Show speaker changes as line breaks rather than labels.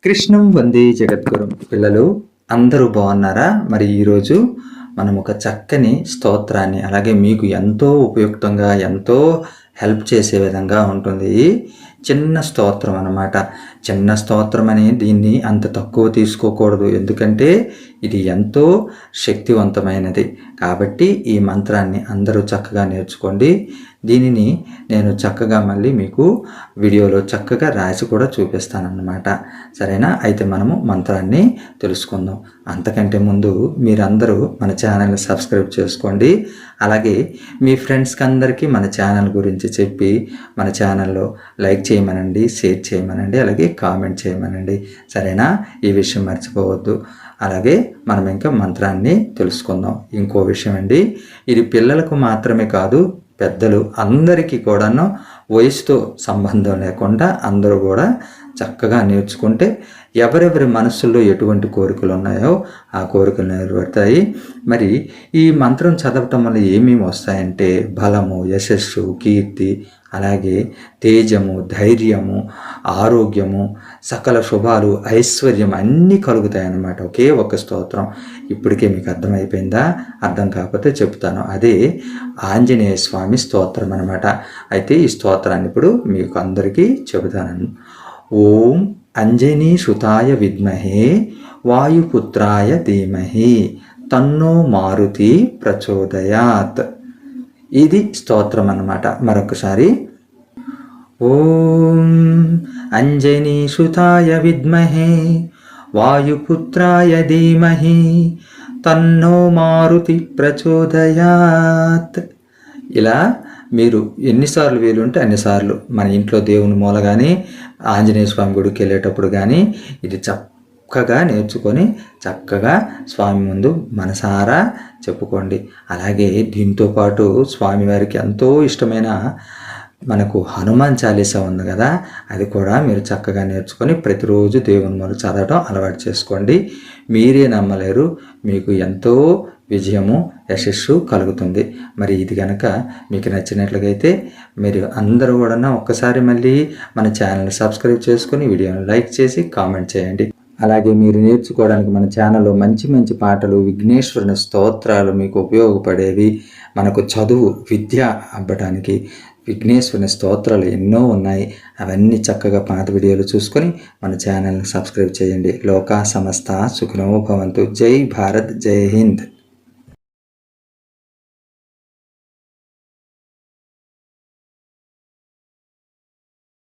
కృష్ణం వందే జగద్గురుం. పిల్లలు అందరూ బాగున్నారా? మరి ఈరోజు మనం ఒక చక్కని స్తోత్రాన్ని, అలాగే మీకు ఎంతో ఉపయుక్తంగా ఎంతో హెల్ప్ చేసే విధంగా ఉంటుంది. చిన్న స్తోత్రం అన్నమాట. చిన్న స్తోత్రం అని దీన్ని అంత తక్కువ తీసుకోకూడదు, ఎందుకంటే ఇది ఎంతో శక్తివంతమైనది. కాబట్టి ఈ మంత్రాన్ని అందరూ చక్కగా నేర్చుకోండి. దీనిని నేను చక్కగా మళ్ళీ మీకు వీడియోలో చక్కగా రాసి కూడా చూపిస్తానన్నమాట. సరేనా? అయితే మనము మంత్రాన్ని తెలుసుకుందాం. అంతకంటే ముందు మీరందరూ మన ఛానల్ని సబ్స్క్రైబ్ చేసుకోండి. అలాగే మీ ఫ్రెండ్స్కి అందరికీ మన ఛానల్ గురించి చెప్పి మన ఛానల్లో లైక్ చేయమనండి, షేర్ చేయమనండి, అలాగే కామెంట్ చేయమనండి. సరేనా? ఈ విషయం మర్చిపోవద్దు. అలాగే మనం ఇంకా మంత్రాన్ని తెలుసుకుందాం. ఇంకో విషయం అండి, ఇది పిల్లలకు మాత్రమే కాదు, పెద్దలు అందరికీ కూడాను వయసుతో సంబంధం లేకుండా అందరూ కూడా చక్కగా నేర్చుకుంటే ఎవరెవరి మనస్సుల్లో ఎటువంటి కోరికలు ఉన్నాయో ఆ కోరికలు నెరవేరుతాయి. మరి ఈ మంత్రం చదవటం వల్ల ఏమేమి వస్తాయంటే బలము, యశస్సు, కీర్తి, అలాగే తేజము, ధైర్యము, ఆరోగ్యము, సకల శుభాలు, ఐశ్వర్యం అన్నీ కలుగుతాయి అన్నమాట ఒకే ఒక స్తోత్రం. ఇప్పటికే మీకు అర్థమైపోయిందా? అర్థం కాకపోతే చెప్తాను. అదే ఆంజనేయ స్వామి స్తోత్రం అన్నమాట. అయితే ఈ స్తోత్రాన్ని ఇప్పుడు మీకు అందరికీ చెబుతాను. ఓం అంజనీ సుతాయ విద్మహే వాయుపుత్రాయ ధీమహి తన్నో మారుతి ప్రచోదయాత్. ఇది స్తోత్రం అన్నమాట. మరొకసారి, ఓం అంజనీ సుతాయ విద్మహే వాయుపుత్రాయ ధీమహి తన్నో మారుతి ప్రచోదయాత్. ఇలా మీరు ఎన్నిసార్లు వీలుంటే అన్నిసార్లు మన ఇంట్లో దేవుని మూల కానీ ఆంజనేయ స్వామి గుడికి వెళ్ళేటప్పుడు కానీ ఇది చక్కగా నేర్చుకొని చక్కగా స్వామి ముందు మనసారా చెప్పుకోండి. అలాగే దీంతో పాటు స్వామివారికి ఎంతో ఇష్టమైన మనకు హనుమాన్ చాలీసా ఉంది కదా, అది కూడా మీరు చక్కగా నేర్చుకొని ప్రతిరోజు దేవుని మూల చదవడం అలవాటు చేసుకోండి. మీరే నమ్మలేరు, మీకు ఎంతో విజయము, యశస్సు కలుగుతుంది. మరి ఇది కనుక మీకు నచ్చినట్లయితే మీరు అందరూ కూడా ఒక్కసారి మళ్ళీ మన ఛానల్ని సబ్స్క్రైబ్ చేసుకొని వీడియోని లైక్ చేసి కామెంట్ చేయండి. అలాగే మీరు నేర్చుకోవడానికి మన ఛానల్లో మంచి మంచి పాటలు, విఘ్నేశ్వరుని స్తోత్రాలు మీకు ఉపయోగపడేవి, మనకు చదువు, విద్య అవ్వడానికి విఘ్నేశ్వరుని స్తోత్రాలు ఎన్నో ఉన్నాయి. అవన్నీ చక్కగా పాత వీడియోలు చూసుకొని మన ఛానల్ని సబ్స్క్రైబ్ చేయండి. లోకా సమస్త సుఖినో భవంతు. జై భారత్, జై హింద్.